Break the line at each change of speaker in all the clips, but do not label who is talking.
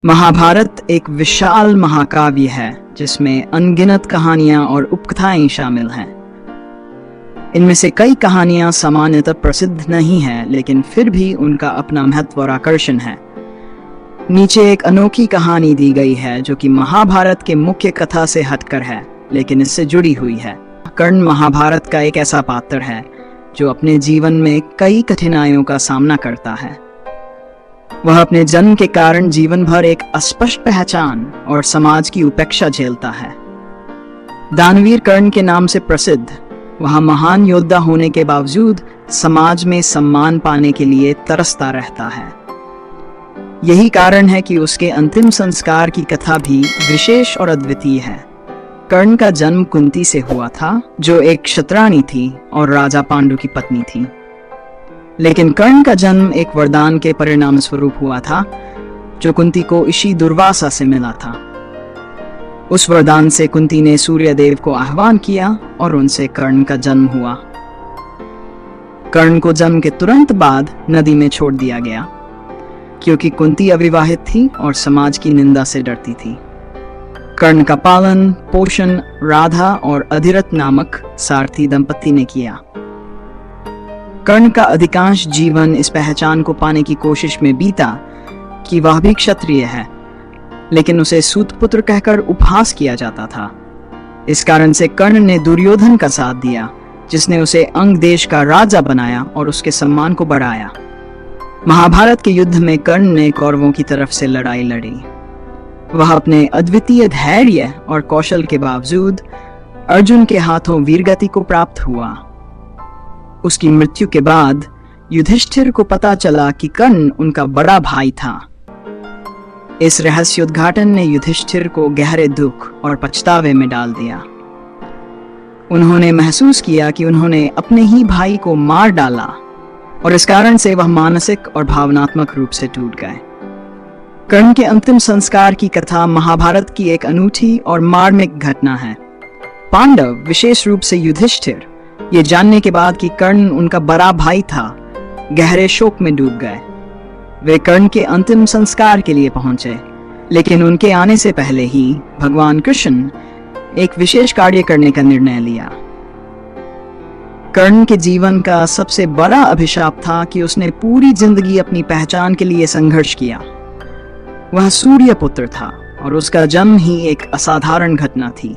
महाभारत एक विशाल महाकाव्य है जिसमें अनगिनत कहानियां और उपकथाएं शामिल हैं। इनमें से कई कहानियां सामान्यतः प्रसिद्ध नहीं हैं, लेकिन फिर भी उनका अपना महत्व और आकर्षण है। नीचे एक अनोखी कहानी दी गई है जो कि महाभारत के मुख्य कथा से हटकर है, लेकिन इससे जुड़ी हुई है। कर्ण महाभारत का एक ऐसा पात्र है जो अपने जीवन में कई कठिनाइयों का सामना करता है। वह अपने जन्म के कारण जीवन भर एक अस्पष्ट पहचान और समाज की उपेक्षा झेलता है। दानवीर कर्ण के नाम से प्रसिद्ध वह महान योद्धा होने के बावजूद समाज में सम्मान पाने के लिए तरसता रहता है। यही कारण है कि उसके अंतिम संस्कार की कथा भी विशेष और अद्वितीय है। कर्ण का जन्म कुंती से हुआ था, जो एक क्षत्राणी थी और राजा पांडु की पत्नी थी। लेकिन कर्ण का जन्म एक वरदान के परिणाम स्वरूप हुआ था, जो कुंती को ऋषि दुर्वासा से मिला था। उस वरदान से कुंती ने सूर्यदेव को आह्वान किया और उनसे कर्ण का जन्म हुआ। कर्ण को जन्म के तुरंत बाद नदी में छोड़ दिया गया, क्योंकि कुंती अविवाहित थी और समाज की निंदा से डरती थी। कर्ण का पालन पोषण राधा और अधिरथ नामक सारथी दंपति ने किया। कर्ण का अधिकांश जीवन इस पहचान को पाने की कोशिश में बीता कि वह भी क्षत्रिय है, लेकिन उसे सूतपुत्र कहकर उपहास किया जाता था। इस कारण से कर्ण ने दुर्योधन का साथ दिया, जिसने उसे अंग देश का राजा बनाया और उसके सम्मान को बढ़ाया। महाभारत के युद्ध में कर्ण ने कौरवों की तरफ से लड़ाई लड़ी। वह अपने अद्वितीय धैर्य और कौशल के बावजूद अर्जुन के हाथों वीरगति को प्राप्त हुआ। उसकी मृत्यु के बाद युधिष्ठिर को पता चला कि कर्ण उनका बड़ा भाई था। इस रहस्योद्घाटन ने युधिष्ठिर को गहरे दुख और पछतावे में डाल दिया। उन्होंने महसूस किया कि उन्होंने अपने ही भाई को मार डाला और इस कारण से वह मानसिक और भावनात्मक रूप से टूट गए। कर्ण के अंतिम संस्कार की कथा महाभारत की एक अनूठी और मार्मिक घटना है। पांडव, विशेष रूप से युधिष्ठिर, ये जानने के बाद कि कर्ण उनका बड़ा भाई था, गहरे शोक में डूब गए। वे कर्ण के अंतिम संस्कार के लिए पहुंचे, लेकिन उनके आने से पहले ही भगवान कृष्ण एक विशेष कार्य करने का निर्णय लिया। कर्ण के जीवन का सबसे बड़ा अभिशाप था कि उसने पूरी जिंदगी अपनी पहचान के लिए संघर्ष किया। वह सूर्य पुत्र था और उसका जन्म ही एक असाधारण घटना थी।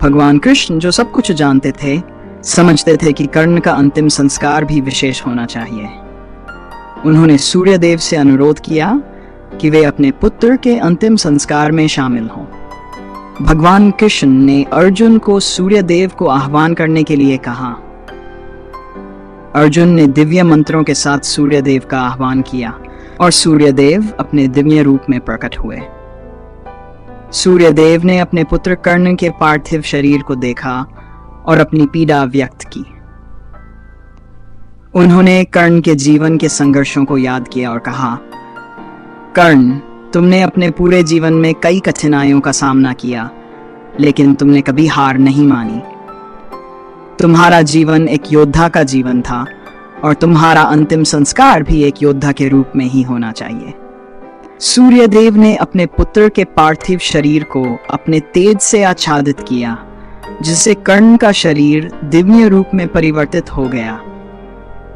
भगवान कृष्ण, जो सब कुछ जानते थे, समझते थे कि कर्ण का अंतिम संस्कार भी विशेष होना चाहिए। उन्होंने सूर्यदेव से अनुरोध किया कि वे अपने पुत्र के अंतिम संस्कार में शामिल हों। भगवान कृष्ण ने अर्जुन को सूर्यदेव को आह्वान करने के लिए कहा। अर्जुन ने दिव्य मंत्रों के साथ सूर्यदेव का आह्वान किया और सूर्यदेव अपने दिव्य रूप में प्रकट हुए। सूर्यदेव ने अपने पुत्र कर्ण के पार्थिव शरीर को देखा और अपनी पीड़ा व्यक्त की। उन्होंने कर्ण के जीवन के संघर्षों को याद किया और कहा, कर्ण, तुमने अपने पूरे जीवन में कई कठिनाइयों का सामना किया, लेकिन तुमने कभी हार नहीं मानी। तुम्हारा जीवन एक योद्धा का जीवन था और तुम्हारा अंतिम संस्कार भी एक योद्धा के रूप में ही होना चाहिए। सूर्यदेव ने अपने पुत्र के पार्थिव शरीर को अपने तेज से आच्छादित किया, जिससे कर्ण का शरीर दिव्य रूप में परिवर्तित हो गया।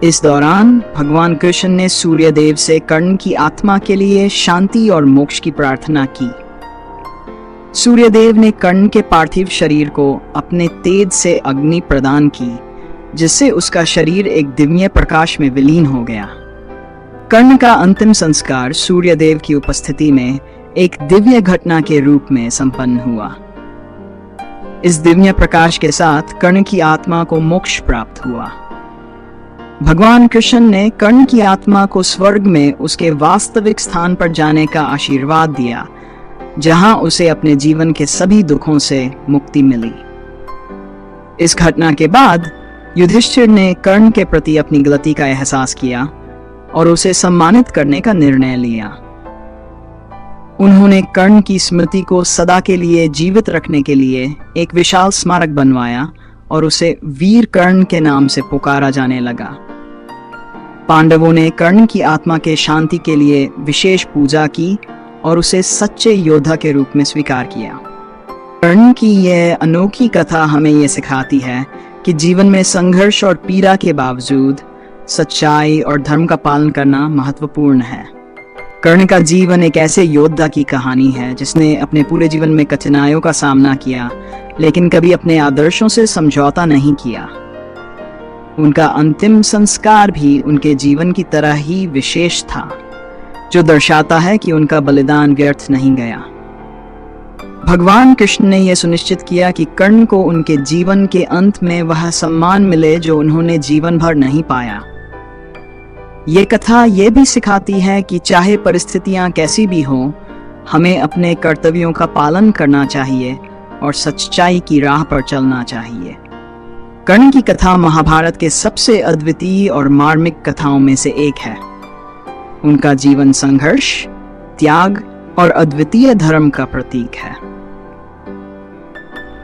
इस दौरान भगवान कृष्ण ने सूर्यदेव से कर्ण की आत्मा के लिए शांति और मोक्ष की प्रार्थना की। सूर्यदेव ने कर्ण के पार्थिव शरीर को अपने तेज से अग्नि प्रदान की, जिससे उसका शरीर एक दिव्य प्रकाश में विलीन हो गया। कर्ण का अंतिम संस्कार सूर्यदेव की उपस्थिति में एक दिव्य घटना के रूप में संपन्न हुआ। इस दिव्य प्रकाश के साथ कर्ण की आत्मा को मोक्ष प्राप्त हुआ। भगवान कृष्ण ने कर्ण की आत्मा को स्वर्ग में उसके वास्तविक स्थान पर जाने का आशीर्वाद दिया, जहां उसे अपने जीवन के सभी दुखों से मुक्ति मिली। इस घटना के बाद युधिष्ठिर ने कर्ण के प्रति अपनी गलती का एहसास किया और उसे सम्मानित करने का निर्णय लिया। उन्होंने कर्ण की स्मृति को सदा के लिए जीवित रखने के लिए एक विशाल स्मारक बनवाया और उसे वीर कर्ण के नाम से पुकारा जाने लगा। पांडवों ने कर्ण की आत्मा के शांति के लिए विशेष पूजा की और उसे सच्चे योद्धा के रूप में स्वीकार किया। कर्ण की यह अनोखी कथा हमें यह सिखाती है कि जीवन में संघर्ष और पीड़ा के बावजूद सच्चाई और धर्म का पालन करना महत्वपूर्ण है। कर्ण का जीवन एक ऐसे योद्धा की कहानी है जिसने अपने पूरे जीवन में कठिनाइयों का सामना किया, लेकिन कभी अपने आदर्शों से समझौता नहीं किया। उनका अंतिम संस्कार भी उनके जीवन की तरह ही विशेष था, जो दर्शाता है कि उनका बलिदान व्यर्थ नहीं गया। भगवान कृष्ण ने यह सुनिश्चित किया कि कर्ण को उनके जीवन के अंत में वह सम्मान मिले जो उन्होंने जीवन भर नहीं पाया। ये कथा ये भी सिखाती है कि चाहे परिस्थितियां कैसी भी हों, हमें अपने कर्तव्यों का पालन करना चाहिए और सच्चाई की राह पर चलना चाहिए। कर्ण की कथा महाभारत के सबसे अद्वितीय और मार्मिक कथाओं में से एक है। उनका जीवन संघर्ष, त्याग और अद्वितीय धर्म का प्रतीक है।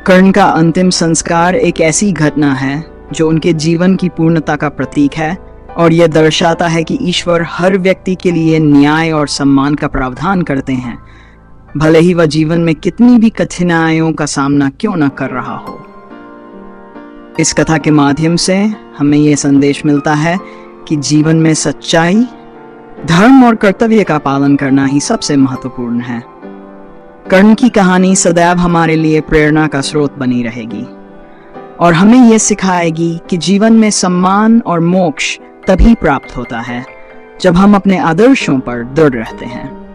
कर्ण का अंतिम संस्कार एक ऐसी घटना है जो उनके जीवन की पूर्णता का प्रतीक है और यह दर्शाता है कि ईश्वर हर व्यक्ति के लिए न्याय और सम्मान का प्रावधान करते हैं, भले ही वह जीवन में कितनी भी कठिनाइयों का सामना क्यों न कर रहा हो। इस कथा के माध्यम से हमें यह संदेश मिलता है कि जीवन में सच्चाई, धर्म और कर्तव्य का पालन करना ही सबसे महत्वपूर्ण है। कर्ण की कहानी सदैव हमारे लिए प्रेरणा का स्रोत बनी रहेगी और हमें यह सिखाएगी कि जीवन में सम्मान और मोक्ष तभी प्राप्त होता है जब हम अपने आदर्शों पर दृढ़ रहते हैं।